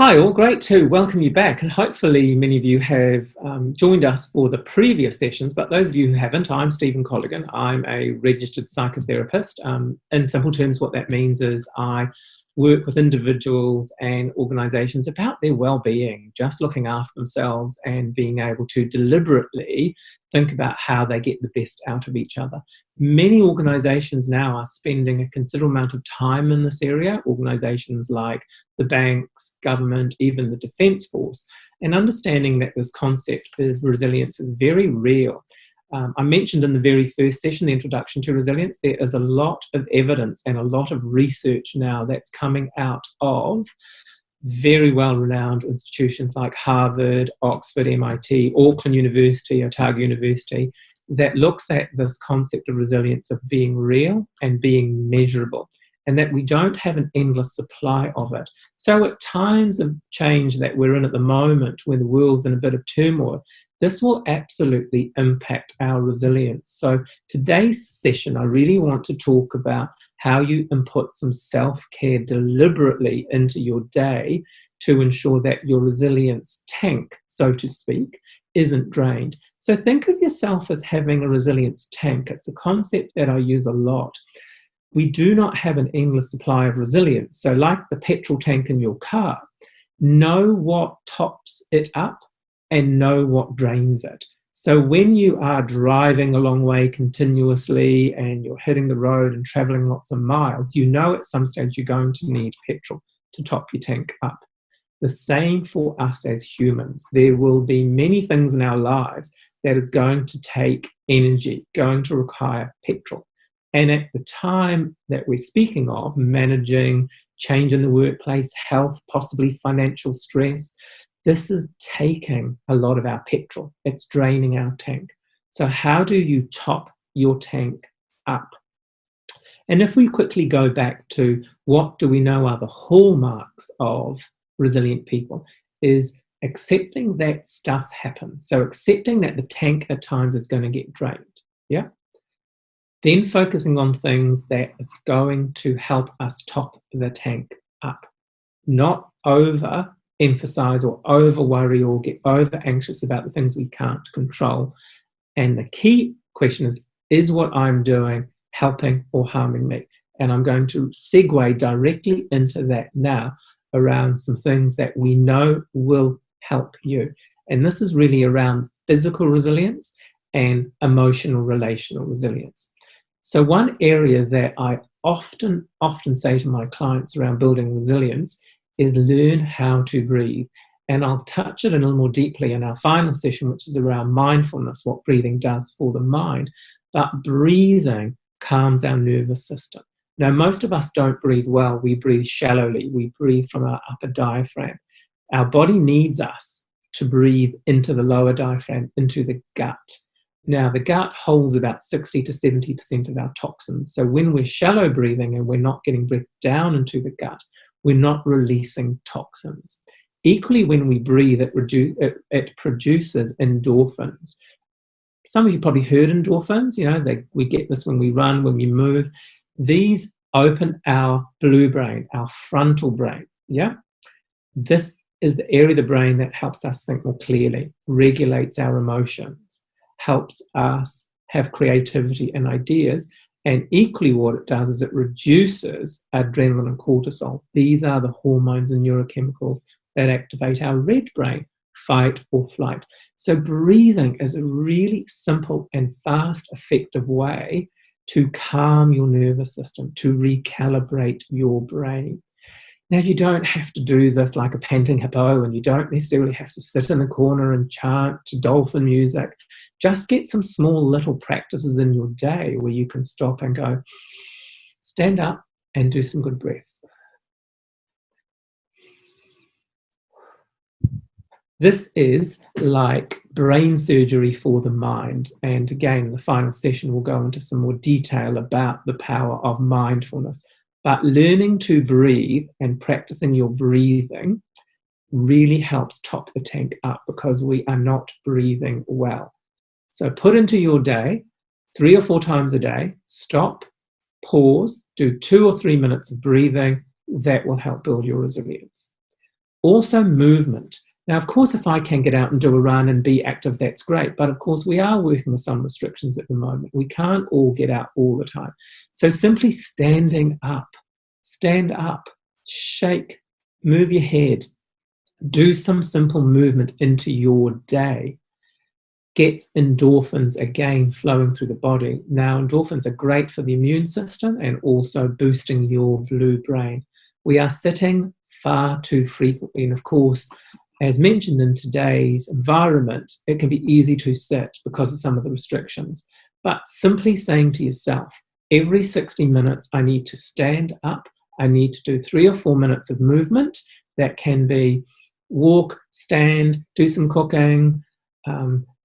Hi, all. Great to welcome you back, and hopefully many of you have joined us for the previous sessions. But those of you who haven't, I'm Stephen Colligan. I'm a registered psychotherapist. In simple terms, what that means is I work with individuals and organisations about their well-being, just looking after themselves and being able to deliberately think about how they get the best out of each other. Many organisations now are spending a considerable amount of time in this area, organisations like the banks, government, even the Defence Force, and understanding that this concept of resilience is very real. I mentioned in the very first session, the introduction to resilience, there is a lot of evidence and a lot of research now that's coming out of very well-renowned institutions like Harvard, Oxford, MIT, Auckland University, Otago University, that looks at this concept of resilience of being real and being measurable, and that we don't have an endless supply of it. So at times of change that we're in at the moment, when the world's in a bit of turmoil, this will absolutely impact our resilience. So today's session, I really want to talk about how you input some self-care deliberately into your day to ensure that your resilience tank, so to speak, isn't drained. So think of yourself as having a resilience tank. It's a concept that I use a lot. We do not have an endless supply of resilience. So like the petrol tank in your car, know what tops it up and know what drains it. So when you are driving a long way continuously and you're hitting the road and traveling lots of miles, you know at some stage you're going to need petrol to top your tank up. The same for us as humans. There will be many things in our lives that is going to take energy, going to require petrol. And at the time that we're speaking of, managing change in the workplace, health, possibly financial stress, this is taking a lot of our petrol. It's draining our tank. So how do you top your tank up? And if we quickly go back to what do we know are the hallmarks of resilient people, is accepting that stuff happens. So accepting that the tank at times is going to get drained. Yeah. Then focusing on things that is going to help us top the tank up, not over emphasize or over worry or get over anxious about the things we can't control. And the key question is what I'm doing helping or harming me? And I'm going to segue directly into that now around some things that we know will help you. And this is really around physical resilience and emotional relational resilience. So one area that I often say to my clients around building resilience is learn how to breathe. And I'll touch it a little more deeply in our final session, which is around mindfulness, what breathing does for the mind. But breathing calms our nervous system. Now, most of us don't breathe well. We breathe shallowly. We breathe from our upper diaphragm. Our body needs us to breathe into the lower diaphragm, into the gut. Now, the gut holds about 60 to 70% of our toxins. So when we're shallow breathing and we're not getting breath down into the gut, we're not releasing toxins. Equally, when we breathe, it produces endorphins. Some of you probably heard endorphins. We get this when we run, when we move. These open our blue brain, our frontal brain. Yeah, this is the area of the brain that helps us think more clearly, regulates our emotions, helps us have creativity and ideas. And equally what it does is it reduces adrenaline and cortisol. These are the hormones and neurochemicals that activate our red brain, fight or flight. So breathing is a really simple and fast, effective way to calm your nervous system, to recalibrate your brain. Now, you don't have to do this like a panting hippo, and you don't necessarily have to sit in a corner and chant to dolphin music. Just get some small little practices in your day where you can stop and go, stand up and do some good breaths. This is like brain surgery for the mind. And again, the final session will go into some more detail about the power of mindfulness. But learning to breathe and practicing your breathing really helps top the tank up because we are not breathing well. So put into your day 3 or 4 times a day, stop, pause, do 2 or 3 minutes of breathing. That will help build your resilience. Also movement. Now, of course, if I can get out and do a run and be active, that's great. But of course, we are working with some restrictions at the moment. We can't all get out all the time. So simply standing up, stand up, shake, move your head, do some simple movement into your day. Gets endorphins again flowing through the body. Now, endorphins are great for the immune system and also boosting your blue brain. We are sitting far too frequently, and of course, as mentioned in today's environment, it can be easy to sit because of some of the restrictions. But simply saying to yourself, every 60 minutes, I need to stand up. I need to do 3 or 4 minutes of movement. That can be walk, stand, do some cooking,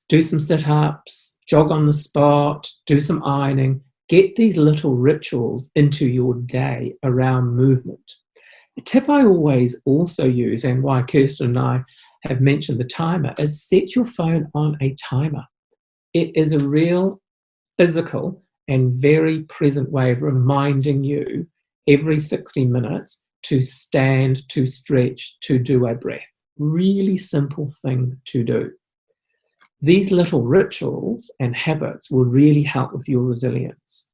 do some sit-ups, jog on the spot, do some ironing. Get these little rituals into your day around movement. A tip I always also use, and why Kirsten and I have mentioned the timer, is set your phone on a timer. It is a real physical and very present way of reminding you every 60 minutes to stand, to stretch, to do a breath. Really simple thing to do. These little rituals and habits will really help with your resilience.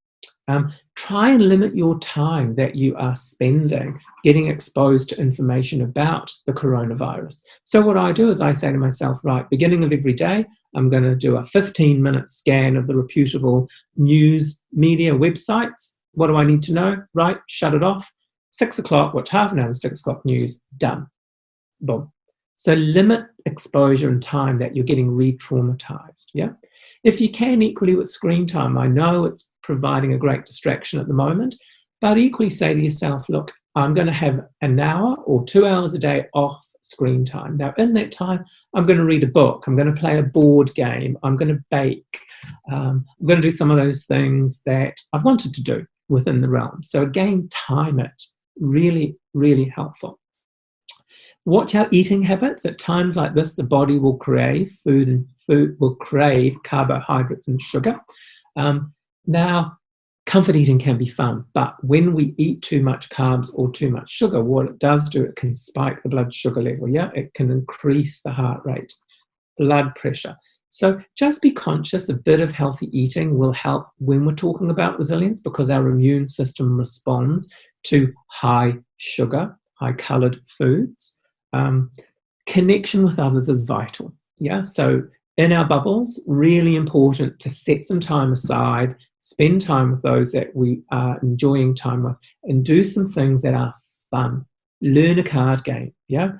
Try and limit your time that you are spending getting exposed to information about the coronavirus. So what I do is I say to myself, right, beginning of every day, I'm going to do a 15-minute scan of the reputable news media websites. What do I need to know? Right, shut it off. 6 o'clock, watch half an hour of 6 o'clock news, done. Boom. So limit exposure and time that you're getting re-traumatized, yeah? If you can, equally with screen time, I know it's providing a great distraction at the moment, but equally say to yourself, look, I'm going to have an hour or 2 hours a day off screen time. Now, in that time, I'm going to read a book, I'm going to play a board game, I'm going to bake, I'm going to do some of those things that I've wanted to do within the realm. So again, time it. Really, really helpful. Watch our eating habits. At times like this, the body will crave food, and food will crave carbohydrates and sugar. Now, comfort eating can be fun, but when we eat too much carbs or too much sugar, what it does do, it can spike the blood sugar level. Yeah, it can increase the heart rate, blood pressure. So just be conscious. A bit of healthy eating will help when we're talking about resilience, because our immune system responds to high sugar, high coloured foods. Connection with others is vital. Yeah, so in our bubbles, really important to set some time aside, spend time with those that we are enjoying time with, and do some things that are fun. Learn a card game. Yeah,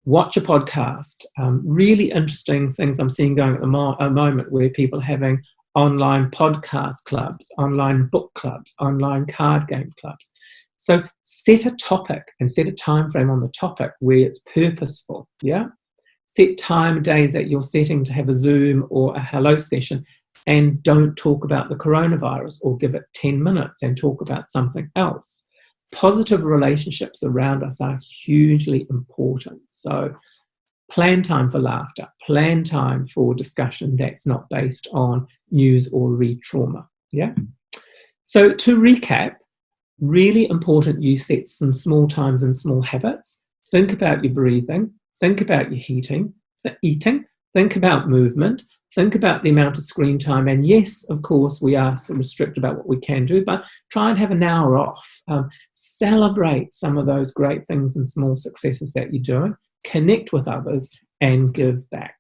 watch a podcast. Really interesting things I'm seeing going at the moment, where people are having online podcast clubs, online book clubs, online card game clubs. So set a topic and set a time frame on the topic where it's purposeful, yeah? Set time, days that you're setting to have a Zoom or a hello session, and don't talk about the coronavirus, or give it 10 minutes and talk about something else. Positive relationships around us are hugely important. So plan time for laughter, plan time for discussion that's not based on news or re-trauma, yeah? So to recap, really important you set some small times and small habits. Think about your breathing, think about your eating, think about movement, think about the amount of screen time. And yes, of course, we are so restricted about what we can do, but try and have an hour off. Celebrate some of those great things and small successes that you're doing. Connect with others and give back.